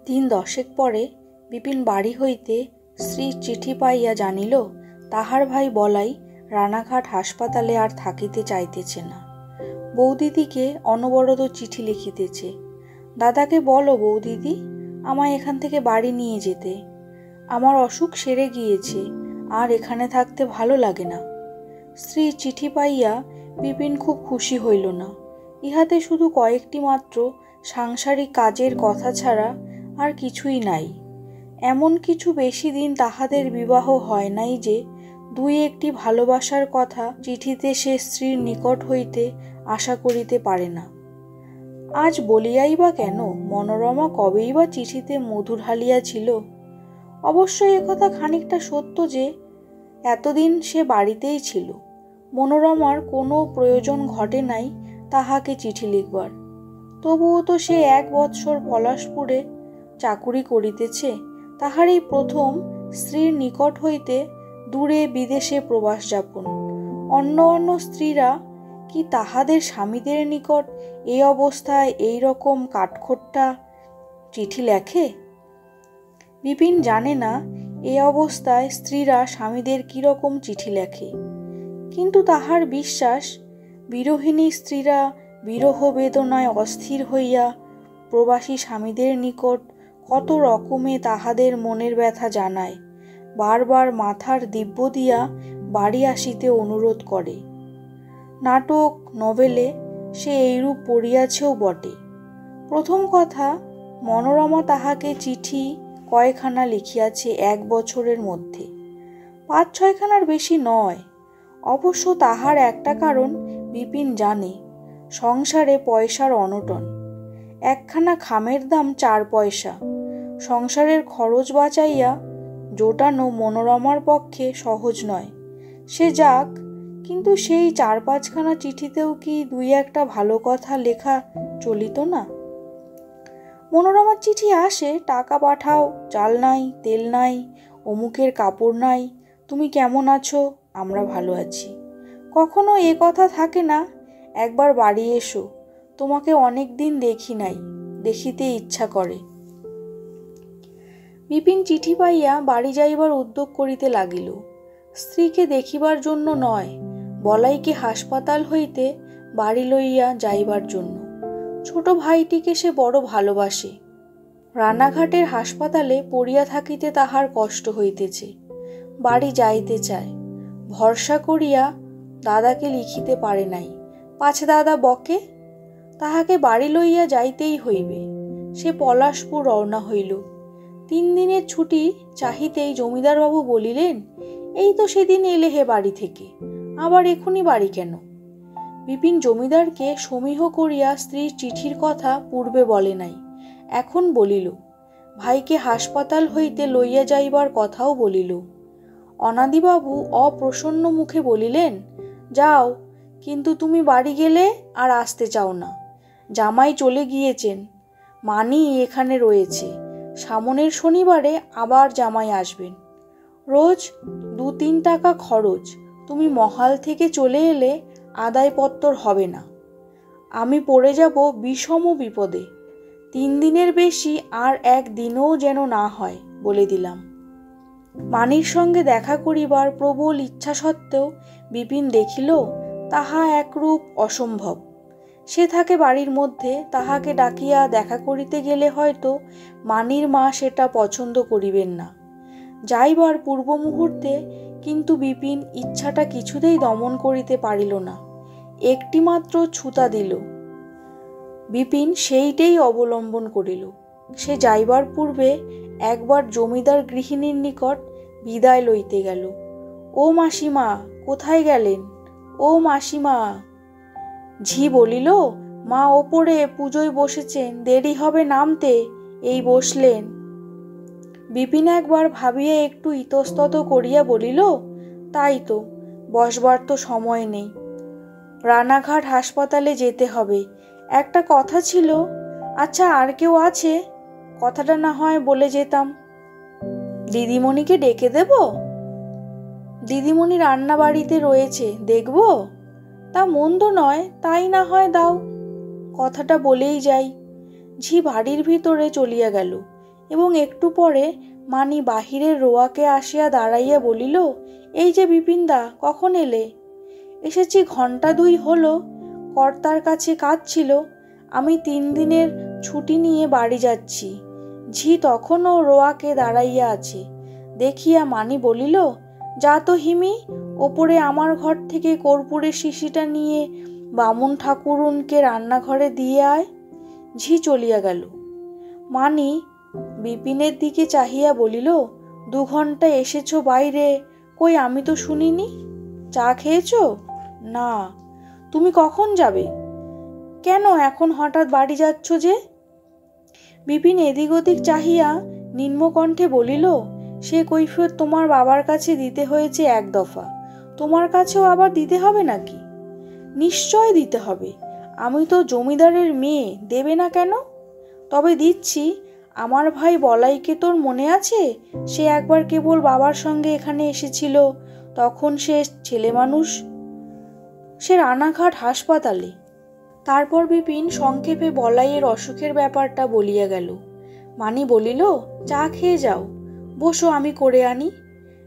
দিন 10 পরে বিপিন বাড়ি হইতে স্ত্রীর চিঠি পাইয়া জানিল তাহার ভাই বলাই রানাঘাট হাসপাতালে আর থাকিতে চাইতেছে না। বৌদিদিকে অনবরত চিঠি লিখিতেছে, দাদাকে বলো বৌদিদি আমায় এখান থেকে বাড়ি নিয়ে যেতে, আমার অসুখ সেরে গিয়েছে, আর এখানে থাকতে ভালো লাগে না। স্ত্রীর চিঠি পাইয়া বিপিন খুব খুশি হইল না। ইহাতে শুধু কয়েকটি মাত্র সাংসারিক কাজের কথা ছাড়া আর কিছুই নাই। এমন কিছু বেশি দিন তাহাদের বিবাহ হয় নাই যে দুই একটি ভালোবাসার কথা চিঠিতে সে স্ত্রীর নিকট হইতে আশা করিতে পারে না। আজ বলিয়াই বা কেন, মনোরমা কবেই বা চিঠিতে মধু ঢালিয়াছিল। অবশ্য একথা খানিকটা সত্য যে এতদিন সে বাড়িতেই ছিল, মনোরমার কোনো প্রয়োজন ঘটে নাই তাহাকে চিঠি লিখবার। তবুও তো সে 1 বৎসর পলাশপুরে চাকুরি করিতেছে, তাহার এই প্রথম স্ত্রীর নিকট হইতে দূরে বিদেশে প্রবাস যাপন। অন্য অন্য স্ত্রীরা কি তাহাদের স্বামীদের নিকট এই অবস্থায় এই রকম কাঠখোট্টা চিঠি লেখে? বিপিন জানে না এই অবস্থায় স্ত্রীরা স্বামীদের কিরকম চিঠি লেখে, কিন্তু তাহার বিশ্বাস বিরহিণী স্ত্রীরা বিরহ বেদনায় অস্থির হইয়া প্রবাসী স্বামীদের নিকট কত রকমে তাহাদের মনের ব্যথা জানায়, বারবার মাথার দিব্য দিয়া বাড়ি আসিতে অনুরোধ করে। নাটক নভেলে সে এইরূপ পড়িয়াছেও বটে। প্রথম কথা, মনোরমা তাহাকে চিঠি কয়খানা লিখিয়াছে 1 বছরের মধ্যে, 5-6 খানার বেশি নয়। অবশ্য তাহার একটা কারণ বিপিন জানে, সংসারে পয়সার অনটন। একখানা খামের দাম 4 পয়সা, সংসারের খরচ বাঁচাইয়া জোটানো মনোরমার পক্ষে সহজ নয়। সে যাক, কিন্তু সেই 4-5 খানা চিঠিতেও কি 2-1টা ভালো কথা লেখা চলিত না? মনোরমার চিঠি আসে, টাকা পাঠাও, চাল নাই, তেল নাই, অমুকের কাপড় নাই, তুমি কেমন আছো? আমরা ভালো আছি। কখনো এ কথা থাকে না, একবার বাড়ি এসো, তোমাকে অনেক দিন দেখি নাই, দেখিতে ইচ্ছা করে। বিপিন চিঠি পাইয়া বাড়ি যাইবার উদ্যোগ করিতে লাগিল। স্ত্রীকে দেখিবার জন্য নয়, বলাইকে হাসপাতাল হইতে বাড়ি লইয়া যাইবার জন্য। ছোট ভাইটিকে সে বড় ভালোবাসে। রানাঘাটের হাসপাতালে পড়িয়া থাকিতে তাহার কষ্ট হইতেছে, বাড়ি যাইতে চায়। ভরসা করিয়া দাদাকে লিখিতে পারে নাই, পাছে দাদা বকে। তাহাকে বাড়ি লইয়া যাইতেই হইবে। সে পলাশপুর রওনা হইল। 3 দিনের ছুটি চাহিতেই জমিদারবাবু বলিলেন, এই তো সেদিন এলে হে বাড়ি থেকে, আবার এখনই বাড়ি কেন? বিপিন জমিদারকে সমীহ করিয়া স্ত্রীর চিঠির কথা পূর্বে বলে নাই, এখন বলিল। ভাইকে হাসপাতাল হইতে লইয়া যাইবার কথাও বলিল। অনাদিবাবু অপ্রসন্ন মুখে বলিলেন, যাও, কিন্তু তুমি বাড়ি গেলে আর আসতে চাও না। জামাই চলে গিয়েছেন, মানি এখানে রয়েছে, সামনের শনিবারে আবার জামাই আসবেন। রোজ 2-3 টাকা খরচ, তুমি মহাল থেকে চলে এলে আদায়পত্তর হবে না। আমি পড়ে যাব বিষম বিপদে। 3 দিনের বেশি আর 1 দিনও যেন না হয়, বলে দিলাম। মানির সঙ্গে দেখা করিবার প্রবল ইচ্ছা সত্ত্বেও বিপিন দেখিল তাহা একরূপ অসম্ভব। সে থাকে বাড়ির মধ্যে, তাহাকে ডাকিয়া দেখা করিতে গেলে হয়তো মানির মা সেটা পছন্দ করিবেন না। যাইবার পূর্ব মুহূর্তে কিন্তু বিপিন ইচ্ছাটা কিছুতেই দমন করিতে পারিল না। একটি মাত্র ছুতা দিল, বিপিন সেইটেই অবলম্বন করিল। সে যাইবার পূর্বে একবার জমিদার গৃহিণীর নিকট বিদায় লইতে গেল। ও মাসিমা, কোথায় গেলেন? ও মাসিমা। ঝি বলিল, মা ওপরে পুজোয় বসেছেন, দেরি হবে নামতে, এই বসলেন। বিপিন একবার ভাবিয়া একটু ইতস্তত করিয়া বলিল, তাই তো, বসবার তো সময় নেই, রানাঘাট হাসপাতালে যেতে হবে, একটা কথা ছিল। আচ্ছা, আর কেউ আছে? কথাটা না হয় বলে যেতাম। দিদিমণিকে ডেকে দেব? দিদিমণি রান্না বাড়িতে রয়েছে, দেখব? তা মন্দ নয়, তাই না হয় দাও, কথাটা বলেই যাই। ঝি বাড়ির ভিতরে চলিয়া গেল। এবং একটু পরে মানি বাহিরের রোয়াকে আসিয়া দাঁড়াইয়া বলিল, এই যে বিপিনদা, কখন এলে? এসেছি 2 ঘণ্টা হলো। কর্তার কাছে কাজ ছিল। আমি 3 দিনের ছুটি নিয়ে বাড়ি যাচ্ছি। ঝি তখনও রোয়াকে দাঁড়াইয়া আছে দেখিয়া মানি বলিল, যা তো হিমি, ওপরে আমার ঘর থেকে কর্পূরের শিশিটা নিয়ে বামুন ঠাকুরুনকে রান্নাঘরে দিয়ে আয়। ঝি চলিয়া গেল। মানি বিপিনের দিকে চাহিয়া বলিল, 2 ঘণ্টা এসেছ বাইরে, কই আমি তো শুনিনি। চা খেয়েছ? না। তুমি কখন যাবে? কেন এখন হঠাৎ বাড়ি যাচ্ছ যে? বিপিন এদিক ওদিক চাহিয়া নিম্নকণ্ঠে বলিল, সে কৈফিয়ত তোমার বাবার কাছে দিতে হয়েছে 1 দফা, তোমার কাছেও আবার দিতে হবে নাকি? নিশ্চয় দিতে হবে, আমি তো জমিদারের মেয়ে, দেবে না কেন? তবে দিচ্ছি। আমার ভাই বলাইকে তোর মনে আছে? সে একবার কেবল বাবার সঙ্গে এখানে এসেছিল, তখন সে ছেলে মানুষ। সে রানাঘাট হাসপাতালে। তারপর বিপিন সংক্ষেপে বলাইয়ের অসুখের ব্যাপারটা বলিয়া গেল। মানি বলিল, চা খেয়ে যাও, বসো, আমি করে আনি।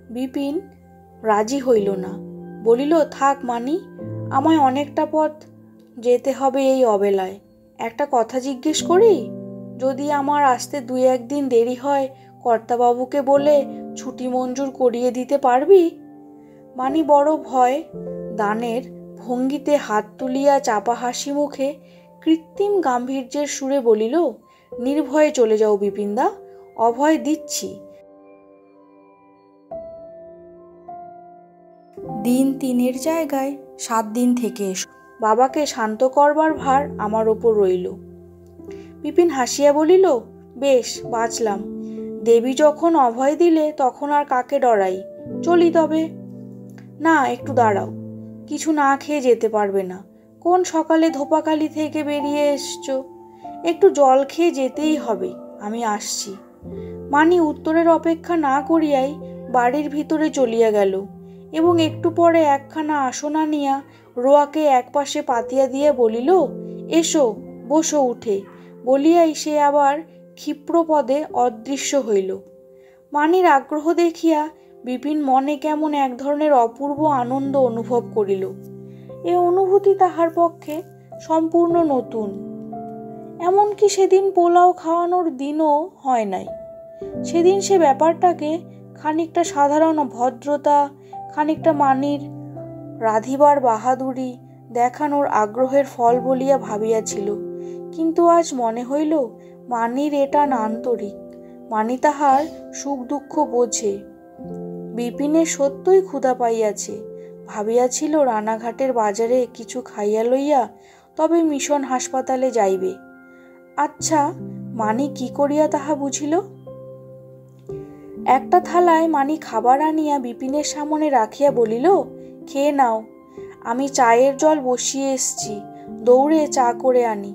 বিপিন রাজি হইল না, বলিল, থাক মানি, আমায় অনেকটা পথ যেতে হবে এই অবেলায়। একটা কথা জিজ্ঞেস করি? যদি আমার আসতে 2-1 দিন দেরি হয়, কর্তাবাবুকে বলে ছুটি মঞ্জুর করিয়ে দিতে পারবি? মানি বড় ভয় দানের ভঙ্গিতে হাত তুলিয়া চাপা হাসি মুখে কৃত্রিম গাম্ভীর্যের সুরে বলিল, নির্ভয়ে চলে যাও বিপিনদা, অভয় দিচ্ছি। দিন 3-এর জায়গায় 7 দিন থেকে এসো। বাবাকে শান্ত করবার ভার আমার ওপর রইল। বিপিন হাসিয়া বলিল, বেশ, বাঁচলাম। দেবী যখন অভয় দিলে তখন আর কাকে ডরাই। চলি তবে। না, একটু দাঁড়াও, কিছু না খেয়ে যেতে পারবে না। কোন সকালে ধোপাকালি থেকে বেরিয়ে এসছো, একটু জল খেয়ে যেতেই হবে। আমি আসছি। মানি উত্তরের অপেক্ষা না করিয়াই বাড়ির ভিতরে চলিয়া গেল এবং একটু পরে একখানা আসন আনিয়া রোয়াকে একপাশে পাতিয়া দিয়ে বলিল, এসো, বসো উঠে। বলিয়াই সে আবার ক্ষিপ্রপদে অদৃশ্য হইল। মানির আগ্রহ দেখিয়া বিপিন মনে কেমন এক ধরনের অপূর্ব আনন্দ অনুভব করিল। এ অনুভূতি তাহার পক্ষে সম্পূর্ণ নতুন। এমনকি সেদিন পোলাও খাওয়ানোর দিনও হয় নাই। সেদিন সে ব্যাপারটাকে খানিকটা সাধারণ ভদ্রতা, খানিকটা মানির রাধিবার বাহাদুরি দেখানোর আগ্রহের ফল বলিয়া ভাবিয়াছিল। কিন্তু আজ মনে হইল মানির এটা আন্তরিক। মানি তাহার সুখ দুঃখ বোঝে। বিপিনের সত্যই ক্ষুধা পাইয়াছে। ভাবিয়াছিল রানাঘাটের বাজারে কিছু খাইয়া লইয়া তবে মিশন হাসপাতালে যাইবে। আচ্ছা, মানি কি করিয়া তাহা বুঝিল? একটা থালায় মানি খাবার আনিয়া বিপিনের সামনে রাখিয়া বলিল, খেয়ে নাও, আমি চায়ের জল বসিয়ে এসছি, দৌড়ে চা করে আনি।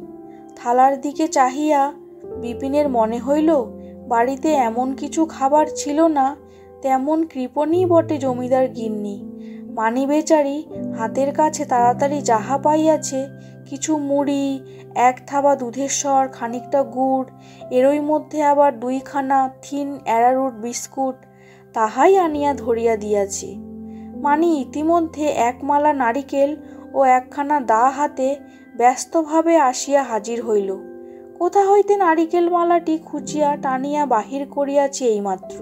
থালার দিকে চাহিয়া বিপিনের মনে হইল বাড়িতে এমন কিছু খাবার ছিল না, তেমন কৃপণই বটে জমিদার গিন্নি। মানি বেচারি হাতের কাছে তাড়াতাড়ি যাহা পাইয়াছে, কিছু মুড়ি, 1 থাবা দুধের সর, খানিকটা গুড়, এরই মধ্যে আবার 2খানা থিন অ্যারারুট বিস্কুট, তাহাই আনিয়া ধরিয়া দিয়াছে। মানি ইতিমধ্যে 1 মালা নারিকেল ও 1খানা দা হাতে ব্যস্তভাবে আসিয়া হাজির হইল। কোথা হইতে নারিকেল মালাটি খুঁজিয়া টানিয়া বাহির করিয়াছে এইমাত্র।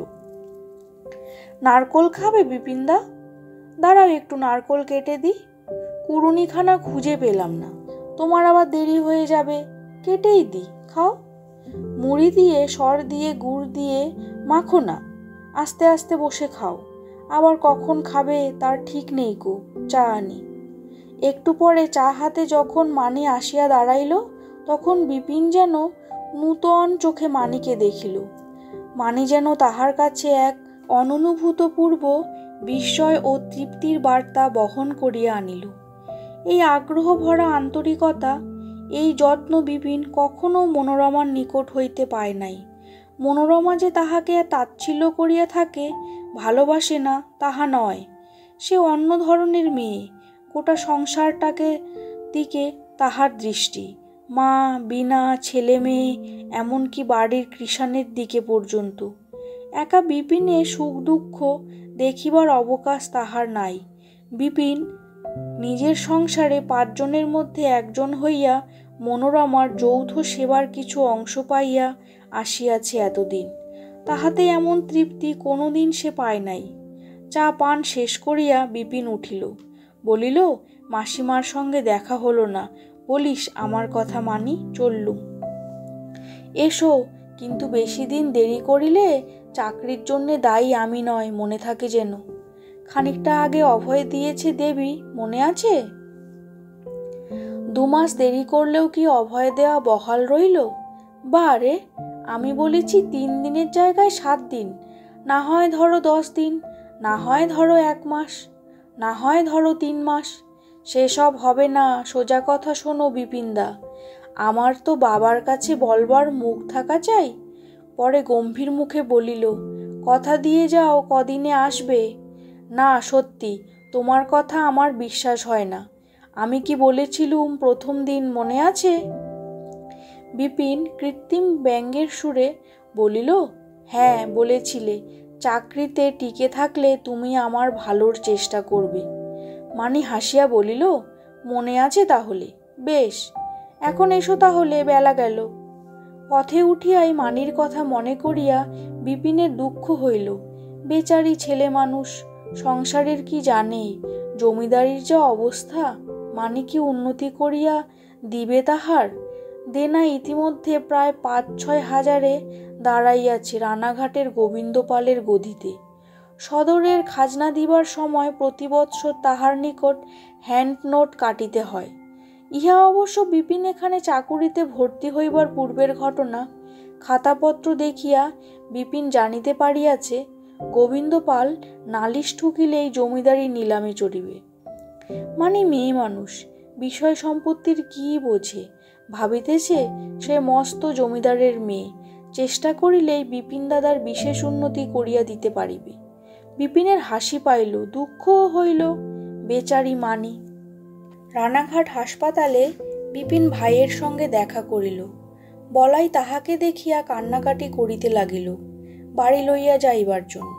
নারকোল খাবে বিপিনদা? দাঁড়াও, একটু নারকোল কেটে দি। কুড়ুনিখানা খুঁজে পেলাম না, তোমার আবার দেরি হয়ে যাবে, কেটেই দি, খাও। মুড়ি দিয়ে, সর দিয়ে, গুড় দিয়ে মাখো না, আস্তে আস্তে বসে খাও। আবার কখন খাবে তার ঠিক নেই গো। চা আনি। একটু পরে চা হাতে যখন মানি আসিয়া দাঁড়াইল, তখন বিপিন যেন নূতন চোখে মানিকে দেখিল। মানি যেন তাহার কাছে এক অননুভূতপূর্ব বিস্ময় ও তৃপ্তির বার্তা বহন করিয়া আনিল। এই আগ্রহ ভরা আন্তরিকতা, এই যত্ন বিপিন কখনো মনোরমার নিকট হইতে পায় নাই। মনোরমা যে তাহাকে তাচ্ছিল্য করিয়া থাকে, ভালোবাসে না, তাহা নয়। সে অন্য ধরনের মেয়ে। গোটা সংসারটাকে দিকে তাহার দৃষ্টি। মা, বিনা, ছেলে মেয়ে, এমনকি বাড়ির কৃষাণের দিকে পর্যন্ত। একা বিপিনে সুখ দুঃখ দেখিবার অবকাশ তাহার নাই। বিপিন নিজের সংসারে 5 জনের মধ্যে একজন হইয়া মনোরমার যৌথ সেবার কিছু অংশ পাইয়া আসিয়াছে এতদিন। তাহাতে এমন তৃপ্তি কোনোদিন সে পায় নাই। চা পান শেষ করিয়া বিপিন উঠিল, বলিল, মাসিমার সঙ্গে দেখা হলো না, বলিস আমার কথা মানি, চললুম। এসো, কিন্তু বেশি দিন দেরি করিলে চাকরির জন্যে দায়ী আমি নয়, মনে থাকে যেন। খানিকটা আগে অভয় দিয়েছে দেবী, মনে আছে? 2 মাস দেরি করলেও কি অভয় দেওয়া বহাল রইল? বা রে, আমি বলেছি 3 দিনের জায়গায় 7 দিন, না হয় ধরো 10 দিন, না হয় ধরো 1 মাস, না হয় ধরো 3 মাস। সেসব হবে না, সোজা কথা শোনো বিপিনদা, আমার তো বাবার কাছে বলবার মুখ থাকা চাই। পরে গম্ভীর মুখে বলিল, কথা দিয়ে যাও কদিনে আসবে। না, সত্যি তোমার কথা আমার বিশ্বাস হয় না। আমি কি বলেছিলুম প্রথম দিন, মনে আছে? বিপিন কৃত্রিম ব্যঙ্গের সুরে বলিল, হ্যাঁ বলেছিলে, চাকরিতে টিকে থাকলে তুমি আমার ভালোর চেষ্টা করবে। মানি হাসিয়া বলিল, মনে আছে তাহলে? বেশ, এখন এসো তাহলে, বেলা গেল। পথে উঠিয়াই মানির কথা মনে করিয়া বিপিনের দুঃখ হইল। বেচারি ছেলে মানুষ, সংসারের কি জানে, জমিদারির যা অবস্থা, মানি কি উন্নতি করিয়া দিবে তাহার? দেনা ইতিমধ্যে প্রায় 5-6 হাজারে দাঁড়াইয়াছে রানাঘাটের গোবিন্দপালের গদিতে। সদরের খাজনা দিবার সময় প্রতি বৎসর তাহার নিকট হ্যান্ড নোট কাটিতে হয়। ইহা অবশ্য বিপিন এখানে চাকুরিতে ভর্তি হইবার পূর্বের ঘটনা। খাতাপত্র দেখিয়া বিপিন জানিতে পারিয়াছে, গোবিন্দপাল নালিশ ঠুকিলেই জমিদারি নিলামে চড়িবে। মানে মেয়ে মানুষ, বিষয় সম্পত্তির কি বোঝে, ভাবিতেছে সে মস্ত জমিদারের মেয়ে, চেষ্টা করিলেই বিপিন দাদার বিশেষ উন্নতি করিয়া দিতে পারিবে। বিপিনের হাসি পাইল, দুঃখও হইল। বেচারি মানি। রানাঘাট হাসপাতালে বিপিন ভাইয়ের সঙ্গে দেখা করিল। বলাই তাহাকে দেখিয়া কান্নাকাটি করিতে লাগিল বাড়ি লইয়া যাইবার জন্য।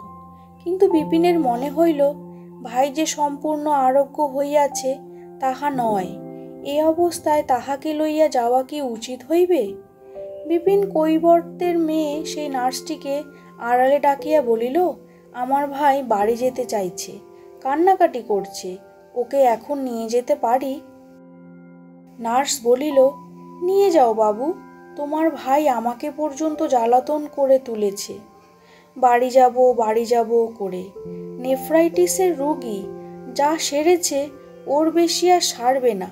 কিন্তু বিপিনের মনে হইল, ভাই যে সম্পূর্ণ আরোগ্য হইয়াছে তাহা নয়, এ অবস্থায় তাহাকে লইয়া যাওয়া কি উচিত হইবে? বিপিন কৈবর্তের মেয়ে সেই নার্সটিকে আড়ালে ডাকিয়া বলিল, আমার ভাই বাড়ি যেতে চাইছে, কান্নাকাটি করছে, ওকে এখন নিয়ে যেতে পারি? নার্স বলিল, নিয়ে যাও বাবু, তোমার ভাই আমাকে পর্যন্ত জ্বালাতন করে তুলেছে, বাড়ি যাব করে। নেফ্রাইটিসের রোগী, যা সেরেছে ওর বেশি আর সারবে না,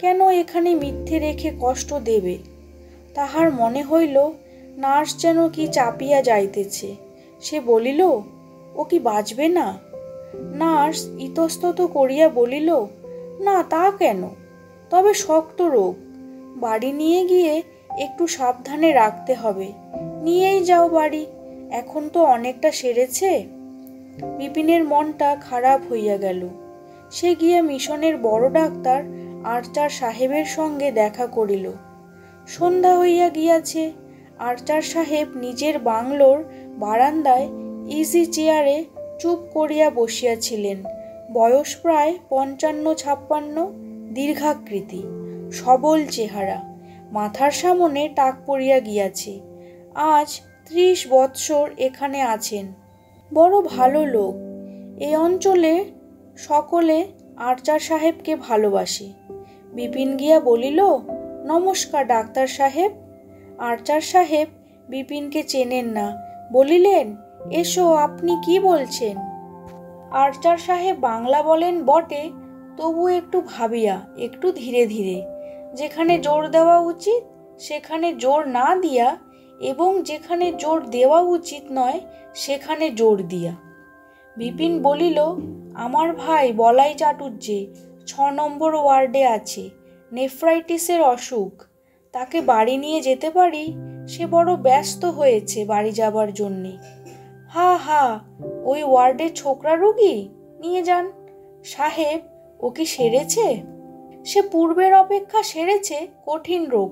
কেন এখানে মিথ্যে রেখে কষ্ট দেবে? তাহার মনে হইল নার্স যেন কি চাপিয়া যাইতেছে। সে বলিল, ও কি বাঁচবে না? নার্স ইতস্তত করিয়া বলিল, না তা কেন, তবে শক্ত রোগ, বাড়ি নিয়ে গিয়ে একটু সাবধানে রাখতে হবে, নিয়েই যাও বাড়ি, এখন তো অনেকটা সেরেছে। বিপিনের মনটা খারাপ হইয়া গেল। সে গিয়া মিশনের বড় ডাক্তার আর্চার সাহেবের সঙ্গে দেখা করিল। সন্ধ্যা হইয়া গিয়াছে। আর্চার সাহেব নিজের বাংলোর বারান্দায় ইজি চেয়ারে চুপ করিয়া বসিয়াছিলেন। বয়স প্রায় 55-56, দীর্ঘাকৃতি, সবল চেহারা, মাথার সামনে টাক পড়িয়া গিয়াছে। আজ 30 বৎসর এখানে আছেন। বড় ভালো লোক। এই অঞ্চলে সকলে আর্চার সাহেবকে ভালোবাসে। বিপিন গিয়া বলিল, নমস্কার ডাক্তার সাহেব। আর্চার সাহেব বিপিনকে চেনেন না, বলিলেন, এসো, আপনি কি বলছেন? আর্চার সাহেব বাংলা বলেন বটে, তবু একটু ভাবিয়া, একটু ধীরে ধীরে, যেখানে জোর দেওয়া উচিত সেখানে জোর না দিয়া এবং যেখানে জোর দেওয়া উচিত নয় সেখানে জোর দিয়া। বিপিন বলিল, আমার ভাই বলাই চাটুর্যে 6 নম্বর ওয়ার্ডে আছে, নেফ্রাইটিসের অসুখ, তাকে বাড়ি নিয়ে যেতে পারি? সে বড় ব্যস্ত হয়েছে বাড়ি যাবার জন্যে। হা হা, ওই ওয়ার্ডের ছোকরা রোগী, নিয়ে যান। সাহেব, ও কি সেরেছে? সে পূর্বের অপেক্ষা সেরেছে কঠিন রোগ।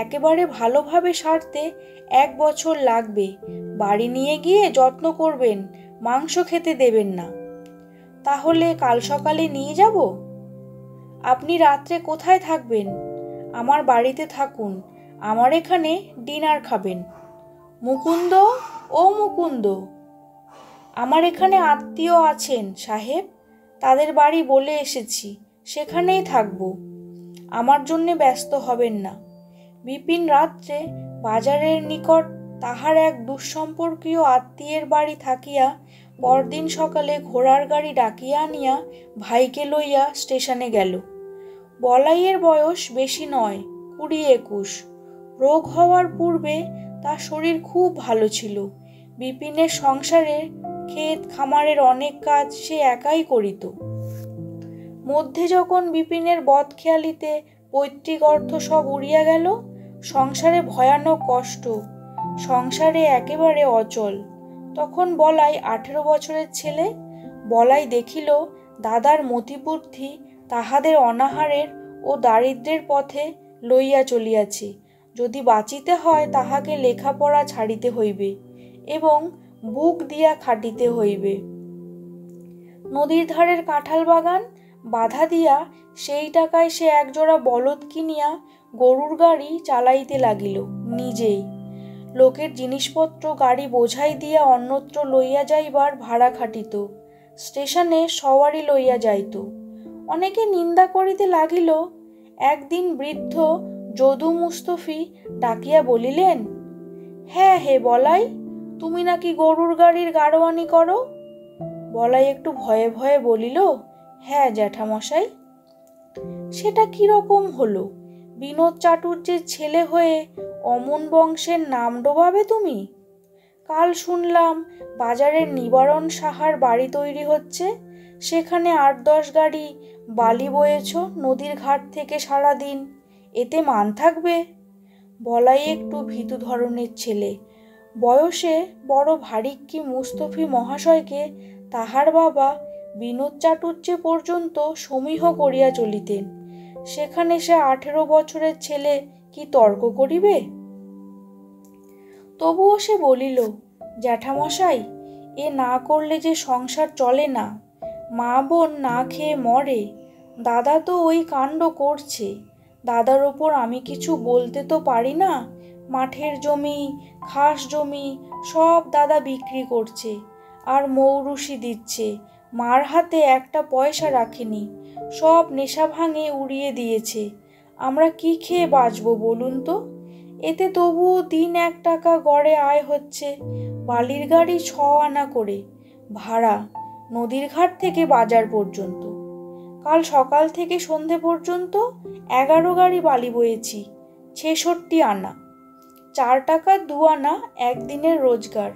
একেবারে ভালোভাবে সারতে 1 বছর লাগবে। বাড়ি নিয়ে গিয়ে যত্ন করবেন, মাংস খেতে দেবেন না। তাহলে কাল সকালে নিয়ে যাব? আপনি রাত্রে কোথায় থাকবেন? আমার বাড়িতে থাকুন, আমার এখানে ডিনার খাবেন। মুকুন্দ, ও মুকুন্দ, আমার এখানে আত্মীয় আছেন সাহেব, তাদের বাড়ি বলে এসেছি, সেখানেই থাকবো। আমার জন্যে ব্যস্ত হবেন না। বিপিন রাত্রে বাজারের নিকট তাহার এক দুঃসম্পর্কীয় আত্মীয়ের বাড়ি থাকিয়া পরদিন সকালে ঘোড়ার গাড়ি ডাকিয়া আনিয়া ভাইকে লইয়া স্টেশনে গেল। বলাইয়ের বয়স বেশি নয়, 20-21। রোগ হওয়ার পূর্বে তার শরীর খুব ভালো ছিল। বিপিনের সংসারে ক্ষেত খামারের অনেক কাজ সে একাই করিত। মধ্যে যখন বিপিনের বদখেয়ালিতে পৈতৃক অর্থ সব উড়িয়া গেল, সংসারে ভয়ানক কষ্ট, সংসারে একেবারে অচল। তখন বলাই 18 বছরের ছেলে। বলাই দেখিল দাদার মতিবুদ্ধি তাহাদের অনাহারের ও দারিদ্র্যের পথে লইয়া চলিয়াছে। যদি বাঁচিতে হয় তাহাকে লেখাপড়া ছাড়িতে হইবে এবং বুক দিয়া খাটিতে হইবে। নদীর ধারের কাঁঠাল বাগান বাধা দিয়া সেই টাকায় সে একজোড়া বলদ কিনিয়া গরুর গাড়ি চালাইতে লাগিল নিজেই। লোকের জিনিসপত্র গাড়ি বোঝাই দিয়া অন্যত্র লইয়া যাইবার ভাড়া খাটিত। স্টেশনে সওয়ারি লইয়া যাইত। অনেকে নিন্দা করিতে লাগিল। একদিন বৃদ্ধ যদু মুস্তফি ডাকিয়া বলিলেন, হ্যাঁ হে বলাই, তুমি নাকি গরুর গাড়ির গাড়োয়ানি করো? বলাই একটু ভয়ে ভয়ে বলিল, হ্যাঁ জ্যাঠামশাই। সেটা কিরকম হলো? বিনোদ চাটুর্যের ছেলে হয়ে অমন বংশের নাম ডোবাবে তুমি? কাল শুনলাম বাজারের নিবারণ সাহার বাড়ি তৈরি হচ্ছে, সেখানে 8-10 গাড়ি বালি বয়েছ নদীর ঘাট থেকে সারাদিন, এতে মান থাকবে? বলাই একটু ভীতু ধরনের ছেলে। বয়সে বড় ভারিক্কি মুস্তফি মহাশয়কে তাহার বাবা বিনোদ চাটুর্যে পর্যন্ত সমীহ করিয়া চলিতেন। সেখানে সে 18 বছরের ছেলে কি তর্ক করিবে? তবুও সে বলিল, জ্যাঠামশাই, এ না করলে যে সংসার চলে না। মা বোন না খেয়ে মরে। দাদা তো ওই কাণ্ড করছে। দাদার ওপর আমি কিছু বলতে তো পারি না। মাঠের জমি, খাস জমি সব দাদা বিক্রি করছে আর মৌরুষি দিচ্ছে। মার হাতে একটা পয়সা রাখেনি, সব নেশা ভাঙে উড়িয়ে দিয়েছে। আমরা কি খেয়ে বাঁচবো বলুন তো? এতে তবুও দিন 1 টাকা গড়ে আয় হচ্ছে। বালির গাড়ি 6 আনা করে ভাড়া, নদীর ঘাট থেকে বাজার পর্যন্ত। কাল সকাল থেকে সন্ধে পর্যন্ত 11 গাড়ি বালি বয়েছি, 66 আনা। 4 টাকা 2 আনা একদিনের রোজগার।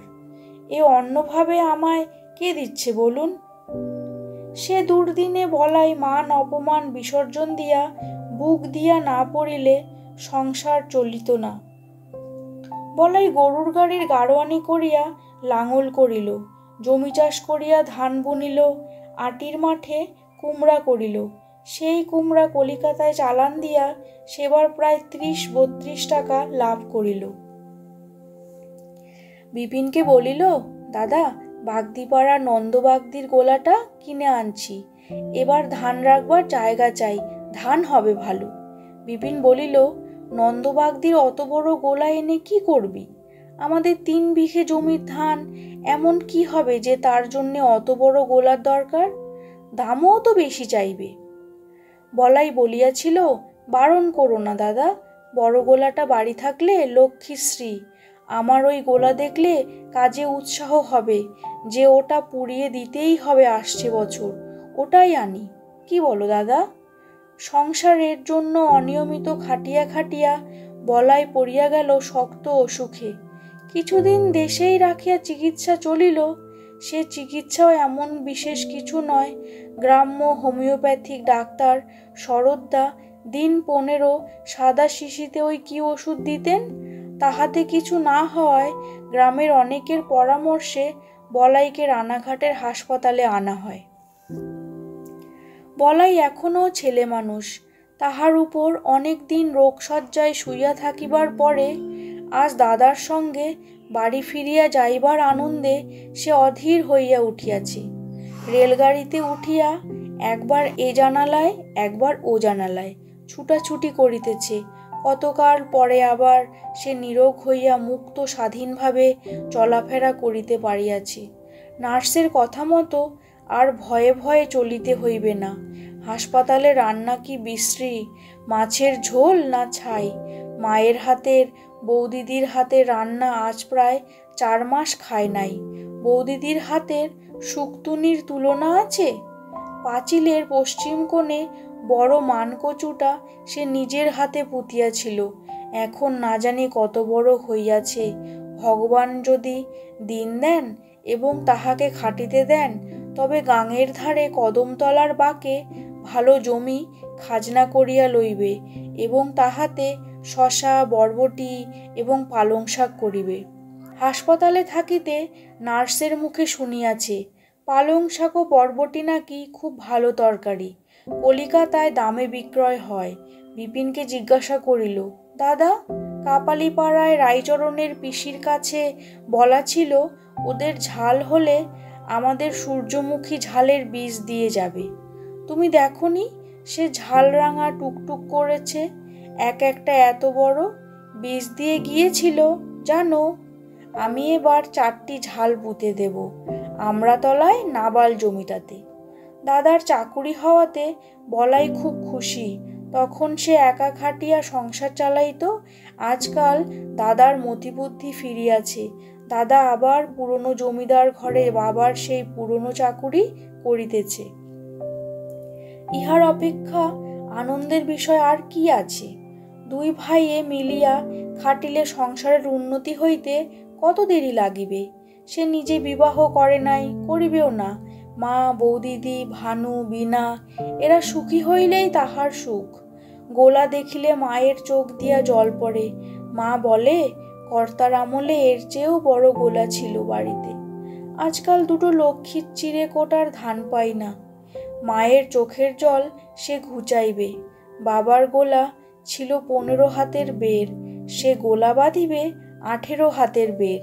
এ অন্যভাবে আমায় কে দিচ্ছে বলুন? সে দুর্দিনে বলাই মান অপমান বিসর্জন দিয়া বুক দিয়া না পড়িলে সংসার চলিত না। বলাই গরুর গাড়ির গাড়োয়ানি করিয়া লাঙল করিল, জমি চাষ করিয়া ধান বুনিল, আটির মাঠে কুমড়া করিল। সেই কুমড়া কলিকাতায় চালান দিয়া সেবার প্রায় 30-32 টাকা লাভ করিল। বিপিনকে বলিল, দাদা, বাগদিপাড়ার নন্দবাগদির গোলাটা কিনে আনছি। এবার ধান রাখবার জায়গা চাই, ধান হবে ভালো। বিপিন বলিল, নন্দবাগদির অত বড় গোলা এনে কি করবি? আমাদের 3 বিঘে জমির ধান, এমন কি হবে যে তার জন্যে অত বড় গোলার দরকার? দামও তো বেশি চাইবে। বলাই বলিয়াছিল, বারণ করো না দাদা, বড় গোলাটা বাড়ি থাকলে লক্ষ্মীশ্রী। আমার ওই গোলা দেখলে কাজে উৎসাহ হবে যে ওটা পুড়িয়ে দিতেই হবে আসছে বছর, ওটাই আনি। কি বলো দাদা? সংসারের জন্য অনিয়মিত খাটিয়া খাটিয়া বলাই পড়িয়া গেল শক্ত অসুখে। কিছুদিন দেশেই রাখিয়া চিকিৎসা চলিল। সে চিকিৎসাও এমন বিশেষ কিছু নয়। গ্রাম্য হোমিওপ্যাথিক ডাক্তার শরৎদা দিন 15 সাদা শিশিতে ওই কি ওষুধ দিতেন, তাহাতে কিছু না হওয়ায় গ্রামের অনেকের পরামর্শে বলাইকে রানাঘাটের হাসপাতালে আনা হয়। বলাই এখনও ছেলে মানুষ, তাহার উপর অনেক দিন রোগশয্যায় শুইয়া থাকিবার পরে আজ দাদার সঙ্গে বাড়ি ফিরিয়া যাইবার আনন্দে সে অধীর হইয়া উঠিয়াছে। রেলগাড়িতে উঠিয়া একবার এ জানালায় একবার ও জানালায় ছুটাছুটি করিতেছে। কতকাল পরে আবার সে নীরোগ হইয়া মুক্ত স্বাধীনভাবে চলাফেরা করিতে পারিয়াছে। নার্সের কথা মতো আর ভয়ে ভয়ে চলিতে হইবে না। হাসপাতালে রান্না কি বিশ্রী, মাছের ঝোল না ছাই। মায়ের হাতের, বৌদিদির হাতের রান্না আজ প্রায় 4 মাস খায় নাই। বৌদিদির হাতের শুক্তুনির তুলনা আছে? পাঁচিলের পশ্চিম কোণে বড় মানকচুটা সে নিজের হাতে পুঁতিয়াছিল, এখন না জানি কত বড় হইয়াছে। ভগবান যদি দিন দেন এবং তাহাকে খাটিতে দেন, তবে গাঙের ধারে কদমতলার বাঁকে ভালো জমি খাজনা করিয়া লইবে এবং তাহাতে শশা, বরবটি এবং পালং শাক করিবে। হাসপাতালে থাকিতে নার্সের মুখে শুনিয়াছে পালং শাক ও বরবটি নাকি খুব ভালো তরকারি, কলিকাতায় দামে বিক্রয় হয়। বিপিনকে জিজ্ঞাসা করিল, দাদা, কাপালিপাড়ায় রায়চরণের পিসির কাছে বলা ছিল ওদের ঝাল হলে আমাদের সূর্যমুখী ঝালের বীজ দিয়ে যাবে। তুমি দেখনি সে ঝাল রাঙা টুকটুক করেছে, এক একটা এত বড় বীজ দিয়ে গিয়েছিল জানো। আমি এবার 4টি ঝাল পুঁতে দেব আমরাতলায় নাবাল জমিটাতে। দাদার চাকুরি হওয়াতে বলাই খুব খুশি। তখন সে একা খাটিয়া সংসার চালাইত। আজকাল দাদার মতিবুদ্ধি ফিরিয়াছে। দাদা আবার পুরনো জমিদার ঘরে বাবার সেই পুরনো চাকুরি করিতেছে। ইহার অপেক্ষা আনন্দের বিষয় আর কি আছে? 2 ভাইয়ে মিলিয়া খাটিলে সংসারের উন্নতি হইতে কত দেরি লাগিবে। সে নিজে বিবাহ করে নাই, করিবেও না। মা, বৌদিদি, ভানু, বীণা এরা সুখী হইলেই তাহার সুখ। গোলা দেখিলে মায়ের চোখ দিয়া জল পড়ে। মা বলে, কর্তার আমলে এর চেয়েও বড় গোলা ছিল বাড়িতে। আজকাল 2 লক্ষ্মীর চিড়ে কোটার ধান পাই না। মায়ের চোখের জল সে ঘুচাইবে। বাবার গোলা ছিল 15 হাতের বের, সে গোলা বাঁধিবে 18 হাতের বের।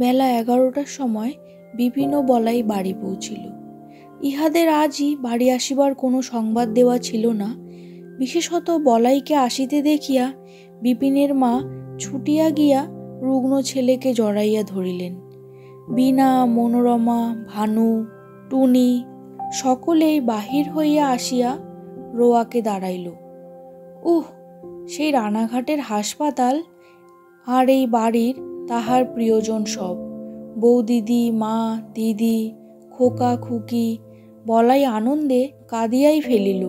বেলা 11টার সময় বিপিন ও বলাই বাড়ি পৌঁছিল। ইহাদের আজই বাড়ি আসিবার কোনো সংবাদ দেওয়া ছিল না। বিশেষত বলাইকে আসিতে দেখিয়া বিপিনের মা ছুটিয়া গিয়া রুগ্ন ছেলেকে জড়াইয়া ধরিলেন। বীণা, মনোরমা, ভানু, টুনি সকলেই বাহির হইয়া আসিয়া রোয়াকে দাঁড়াইল। সেই রানাঘাটের হাসপাতাল আর এই বাড়ির তাহার প্রিয়জন সব, বৌদিদি, মা, দিদি, খোকা, খুকি। বলাই আনন্দে কাঁদিয়াই ফেলিল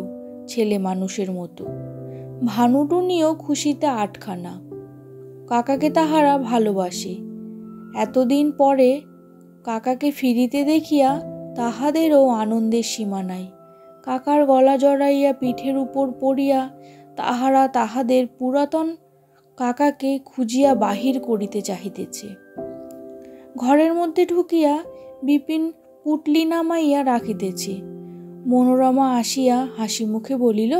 ছেলে মানুষের মতো। ভানুটুনিও খুশিতে আটখানা। কাকাকে তাহারা ভালোবাসে। এতদিন পরে কাকাকে ফিরিতে দেখিয়া তাহাদেরও আনন্দের সীমা নাই। কাকার গলা জড়াইয়া পিঠের উপর পড়িয়া তাহারা তাহাদের পুরাতন কাকাকে খুঁজিয়া বাহির করিতে চাহিতেছে। ঘরের মধ্যে ঢুকিয়া বিপিন পুটলি নামাইয়া রাখিতেছে। মনোরমা আসিয়া হাসি মুখে বলিল,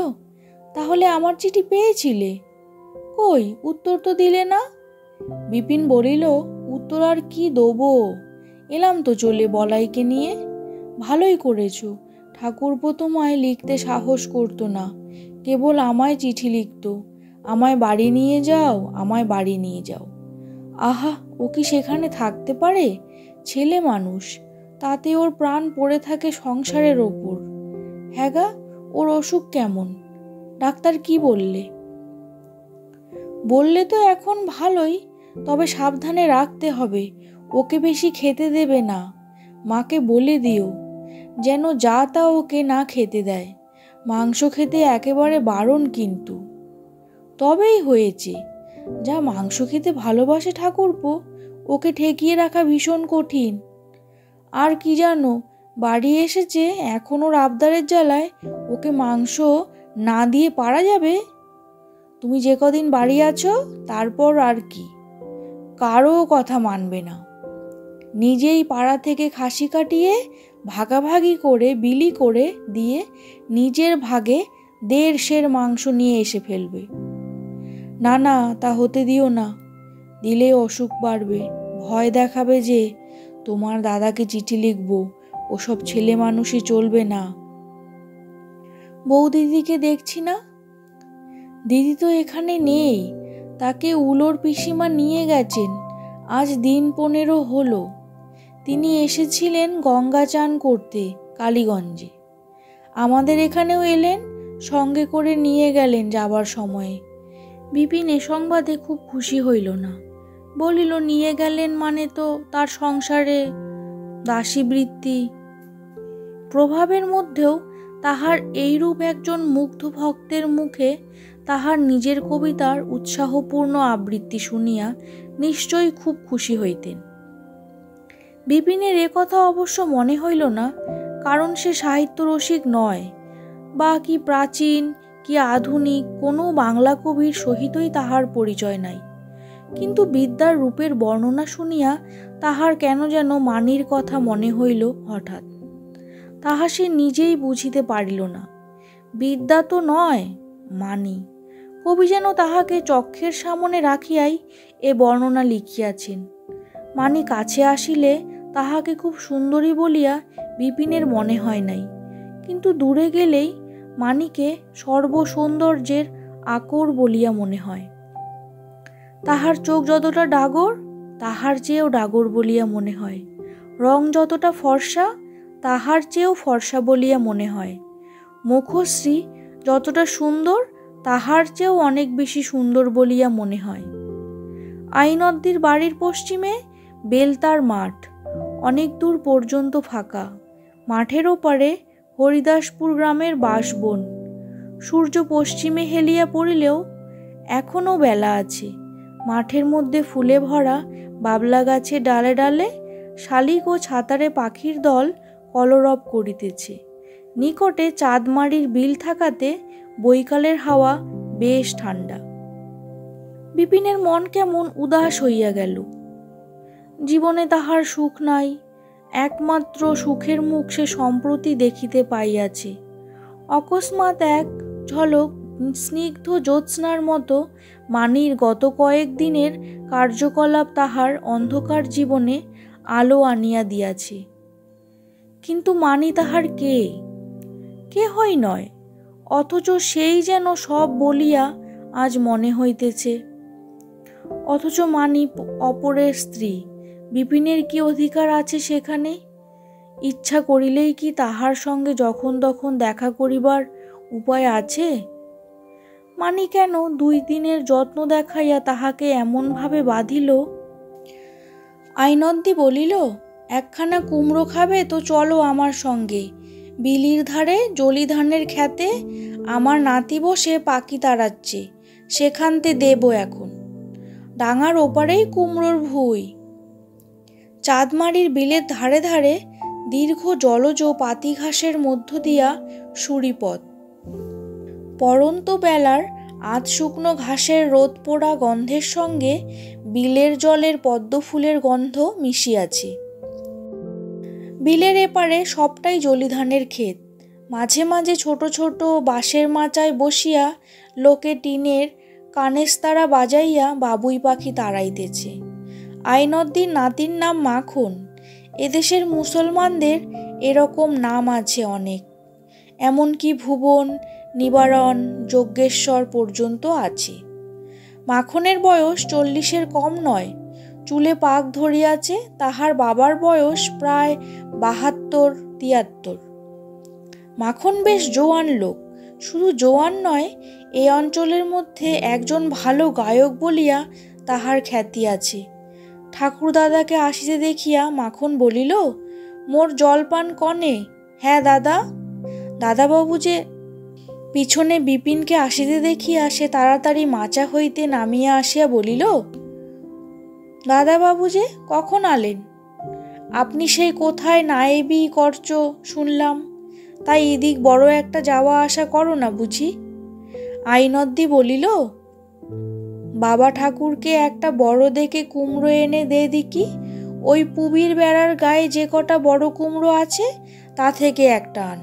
তাহলে আমার চিঠি পেয়েছিলে? কই, উত্তর তো দিলে না। বিপিন বলিল, উত্তর আর কি দেবো, এলাম তো চলে বলাইকে নিয়ে। ভালোই করেছ। ঠাকুরপো তোমায় লিখতে সাহস করতো না, কেবল আমায় চিঠি লিখত, আমায় বাড়ি নিয়ে যাও, আমায় বাড়ি নিয়ে যাও। আহা, ও কি সেখানে থাকতে পারে? ছেলে মানুষ, তাতে ওর প্রাণ পড়ে থাকে সংসারের ওপর। হ্যাঁ গা, ওর অসুখ কেমন? ডাক্তার কি বললে? বললে তো এখন ভালোই, তবে সাবধানে রাখতে হবে, ওকে বেশি খেতে দেবে না। মাকে বলে দিও যেন যা তা ওকে না খেতে দেয়। মাংস খেতে একেবারে বারণ কিন্তু। তবেই হয়েছে, যা মাংস খেতে ভালোবাসে ঠাকুরপো, ওকে ঠেকিয়ে রাখা ভীষণ কঠিন। আর কি জানো, বাড়ি এসেছে, এখন ওর আবদারের জ্বালায় ওকে মাংস না দিয়ে পারা যাবে? তুমি যে কদিন বাড়ি আছো তারপর আর কি, কারও কথা মানবে না। নিজেই পাড়া থেকে খাসি কাটিয়ে ভাগাভাগি করে বিলি করে দিয়ে নিজের ভাগে 1.5 সের মাংস নিয়ে এসে ফেলবে। না না, তা হতে দিও না, দিলে অসুখ বাড়বে, ভয় দেখাবে যে তোমার দাদাকে চিঠি লিখব, ওসব ছেলে মানুষই চলবে না। বৌদিদিকে দেখছি না। দিদি তো এখানে নেই, তাকে উলোর পিসিমা নিয়ে গেছেন, আজ দিন 15 হলো। তিনি এসেছিলেন গঙ্গা চান করতে কালীগঞ্জে, আমাদের এখানেও এলেন, সঙ্গে করে নিয়ে গেলেন যাবার সময়ে। বিপিন এ সংবাদে খুব খুশি হইল না, বলিল নিয়ে গেলেন মানে তো তার সংসারে দাসীবৃত্তি। প্রভাবের মধ্যেও তাহার এইরূপ একজন মুগ্ধ ভক্তের মুখে তাহার নিজের কবিতার উৎসাহপূর্ণ আবৃত্তি শুনিয়া নিশ্চয়ই খুব খুশি হইতেন। বিপিনের কথা অবশ্য মনে হইল না, কারণ সে সাহিত্যরসিক নয়, বা কি প্রাচীন কি আধুনিক কোনো বাংলা কবির সহিতই তাহার পরিচয় নাই। কিন্তু বিদ্যার রূপের বর্ণনা শুনিয়া তাহার কেন যেন মানির কথা মনে হইল হঠাৎ। তাহা সে নিজেই বুঝিতে পারিল না। বিদ্যা তো নয়, মানি। কবি যেন তাহাকে চক্ষের সামনে রাখিয়াই এ বর্ণনা লিখিয়াছেন। মানি কাছে আসিলে তাহাকে খুব সুন্দরী বলিয়া বিপিনের মনে হয় নাই, কিন্তু দূরে গেলেই মানিকে সর্বসৌন্দর্যের আকর বলিয়া মনে হয়। তাহার চোখ যতটা ডাগর, তাহার চেয়েও ডাগর বলিয়া মনে হয়। রং যতটা ফর্সা, তাহার চেয়েও ফর্সা বলিয়া মনে হয়। মুখশ্রী যতটা সুন্দর, তাহার চেয়েও অনেক বেশি সুন্দর বলিয়া মনে হয়। আইনদ্দির বাড়ির পশ্চিমে বেলতার মাঠ, অনেক দূর পর্যন্ত ফাঁকা। মাঠের ওপারে হরিদাসপুর গ্রামের বাঁশবন। সূর্য পশ্চিমে হেলিয়া পড়িলেও এখনও বেলা আছে। মাঠের মধ্যে ফুলে ভরা বাবলা গাছে ডালে ডালে শালিক ও ছাতারে পাখির দল কলরব করিতেছে। নিকটে চাঁদমারির বিল থাকাতে বৈকালের হাওয়া বেশ ঠান্ডা। বিপিনের মন কেমন উদাস হইয়া গেল। জীবনে তাহার সুখ নাই, একমাত্র সুখের মুখ সে সম্প্রতি দেখিতে পাইয়াছে। অকস্মাৎ এক ঝলক স্নিগ্ধ জ্যোৎস্নার মতো মানির গত কয়েকদিনের কার্যকলাপ তাহার অন্ধকার জীবনে আলো আনিয়া দিয়াছে। কিন্তু মানি তাহার কে? কেহই নয়, অথচ সেই যেন সব বলিয়া আজ মনে হইতেছে। অথচ মানি অপরের স্ত্রী, বিপিনের কি অধিকার আছে সেখানে? ইচ্ছা করিলেই কি তাহার সঙ্গে যখন তখন দেখা করিবার উপায় আছে? মানি কেন 2 দিনের যত্ন দেখাইয়া তাহাকে এমনভাবে বাঁধিল? আইনদ্দি বলিল, একখানা কুমড়ো খাবে তো চলো আমার সঙ্গে, বিলির ধারে জলি ধানের খেতে আমার নাতি বসে পাখি তাড়াচ্ছে, সেখানতে দেব এখন। ডাঙার ওপারেই কুমড়োর ভুঁই। চাঁদমারির বিলের ধারে ধারে দীর্ঘ জলজ পাতি ঘাসের মধ্য দিয়া সুড়িপথ। পরন্ত বেলার আধ শুকনো ঘাসের রোদ পোড়া গন্ধের সঙ্গে বিলের জলের পদ্ম ফুলের গন্ধ মিশিয়াছে। বিলের এপারে সবটাই জলি ধানের ক্ষেত। মাঝে মাঝে ছোট ছোট বাঁশের মাচায় বসিয়া লোকে টিনের কানেস্তারা বাজাইয়া বাবুই পাখি তাড়াইতেছে। আইনদ্দির নাতির নাম মাখন। এদেশের মুসলমানদের এরকম নাম আছে অনেক, এমনকি ভুবন, নিবারণ, যজ্ঞেশ্বর পর্যন্ত আছে। মাখনের বয়স 40-এর কম নয়, চুলে পাক ধরিয়াছে। তাহার বাবার বয়স প্রায় 72-73। মাখন বেশ জোয়ান লোক। শুধু জোয়ান নয়, এই অঞ্চলের মধ্যে একজন ভালো গায়ক বলিয়া তাহার খ্যাতি আছে। ঠাকুর দাদাকে আসিতে দেখিয়া মাখন বলিল, মোর জলপান কনে? হ্যাঁ দাদা। দাদাবাবু যে পিছনে বিপিনকে আসিতে দেখিয়া সে তাড়াতাড়ি মাচা হইতে নামিয়া আসিয়া বলিল, দাদাবাবু যে কখন আলেন? আপনি সেই কোথায় নায়েবি করছ শুনলাম, তাই এদিক বড় একটা যাওয়া আসা করো না বুঝি? আইনদ্দি বলিল, বাবা ঠাকুরকে একটা বড় দেখে কুমড়ো এনে দে দিকি, ওই পুবির বেড়ার গায়ে যে কটা বড় কুমড়ো আছে তা থেকে একটা আন।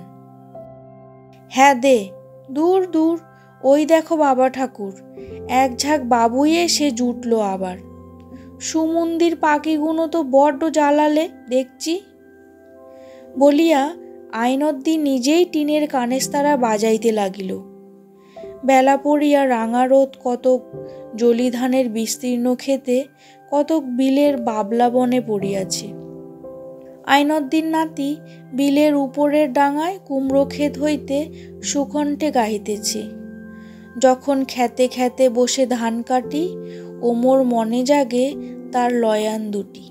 হ্যাঁ দে। দূর দূর, ওই দেখো বাবা ঠাকুর, এক ঝাঁক বাবুই এসে জুটল আবার। সুমন্দির পাখিগুলো তো বড্ড জ্বালালে দেখছি। বলিয়া আইনদ্দি নিজেই টিনের কানেস্তারা বাজাইতে লাগিল। বেলা পড়িয়া রাঙা রোদ কতক জলিধানের বিস্তীর্ণ ক্ষেতে, কতক বিলের বাবলা বনে পড়িয়াছে। আইনদ্দির নাতি বিলের উপরের ডাঙায় কুমড়ো ক্ষেত হইতে সুকণ্ঠে গাহিতেছে। যখন খেতে খেতে বসে ধান কাটি, ওমর মনে জাগে তার লয়ান দুটি।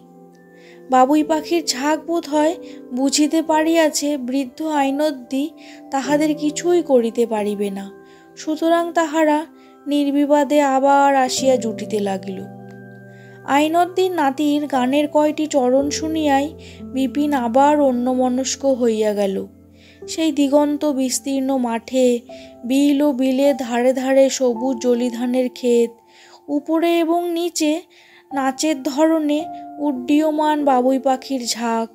বাবুই পাখির ঝাঁক বোধ হয় বুঝিতে পারিয়াছে বৃদ্ধ আইনদ্দি তাহাদের কিছুই করিতে পারিবে না, সুতরাং তাহারা নির্বিবাদে আবার আসিয়া জুটিতে লাগিল। আইনদ্দির নাতির গানের কয়টি চরণ শুনিয়াই বিপিন আবার অন্যমনস্ক হইয়া গেল। সেই দিগন্ত বিস্তীর্ণ মাঠে, বিল ও বিলের ধারে ধারে সবুজ জলিধানের ক্ষেত, উপরে এবং নিচে নাচের ধরনে উড্ডীয়মান বাবুই পাখির ঝাঁক,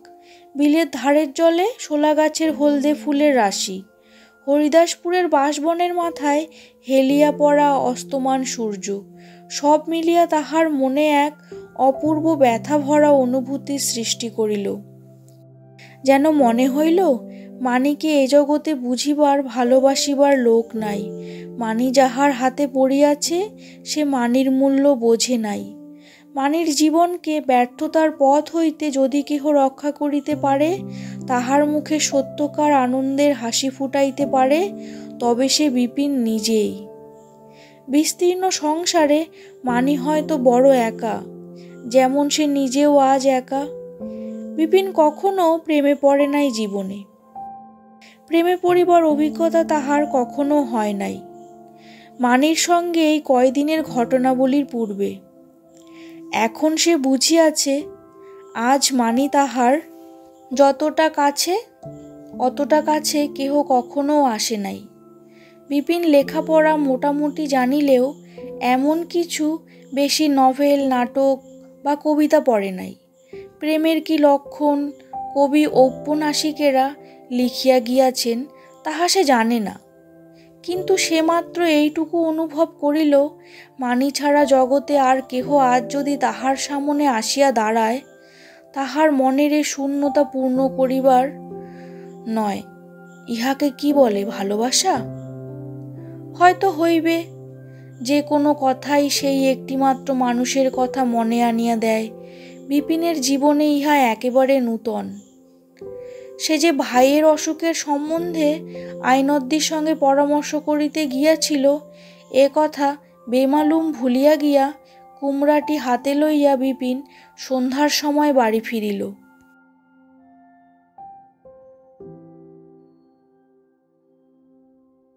বিলের ধারের জলে শোলা গাছের হলদে ফুলের রাশি, হরিদাসপুরের বাঁশবনের মাথায় হেলিয়া পড়া অস্তমান সূর্য, সব মিলিয়া তাহার মনে এক অপূর্ব ব্যথা ভরা অনুভূতির সৃষ্টি করিল। যেন মনে হইল মানিকে এ জগতে বুঝিবার ভালোবাসিবার লোক নাই। মানি যাহার হাতে পড়িয়াছে সে মানির মূল্য বোঝে নাই। মানির জীবনকে ব্যর্থতার পথ হইতে যদি কেহ রক্ষা করিতে পারে, তাহার মুখে সত্যকার আনন্দের হাসি ফুটাইতে পারে, তবে সে বিপিন নিজেই। বিস্তীর্ণ সংসারে মানি হয়তো বড় একা, যেমন সে নিজেও আজ একা। বিপিন কখনো প্রেমে পড়ে নাই জীবনে। প্রেমে পড়িবার অভিজ্ঞতা তাহার কখনো হয় নাই। মানির সঙ্গে এই কয়দিনের ঘটনাবলীর পূর্বে। এখন সে বুঝিয়াছে আজ মানি তাহার যতটা কাছে অতটা কাছে কেহ কখনো আসে নাই। বিপিন লেখাপড়া মোটামুটি জানিলেও এমন কিছু বেশি নভেল, নাটক বা কবিতা পড়ে নাই। প্রেমের কি লক্ষণ কবি ঔপন্যাসিকেরা লিখিয়া গিয়াছেন তাহা সে জানে না, কিন্তু সে মাত্র এইটুকু অনুভব করিল, মানি ছাড়া জগতে আর কেহ আজ যদি তাহার সামনে আসিয়া দাঁড়ায়, তাহার মনের এ শূন্যতা পূর্ণ করিবার নয়। ইহাকে কি বলে ভালোবাসা? হয়তো হইবে। যে কোনো কথাই সেই একটিমাত্র মানুষের কথা মনে আনিয়া দেয়। বিপিনের জীবনে ইহা একেবারে নূতন। সে যে ভাইয়ের অসুখের সম্বন্ধে আইনদ্দির সঙ্গে পরামর্শ করিতে গিয়াছিল, এ কথা বেমালুম ভুলিয়া গিয়া কুমড়াটি হাতে লইয়া বিপিন সন্ধ্যার সময় বাড়ি ফিরিল।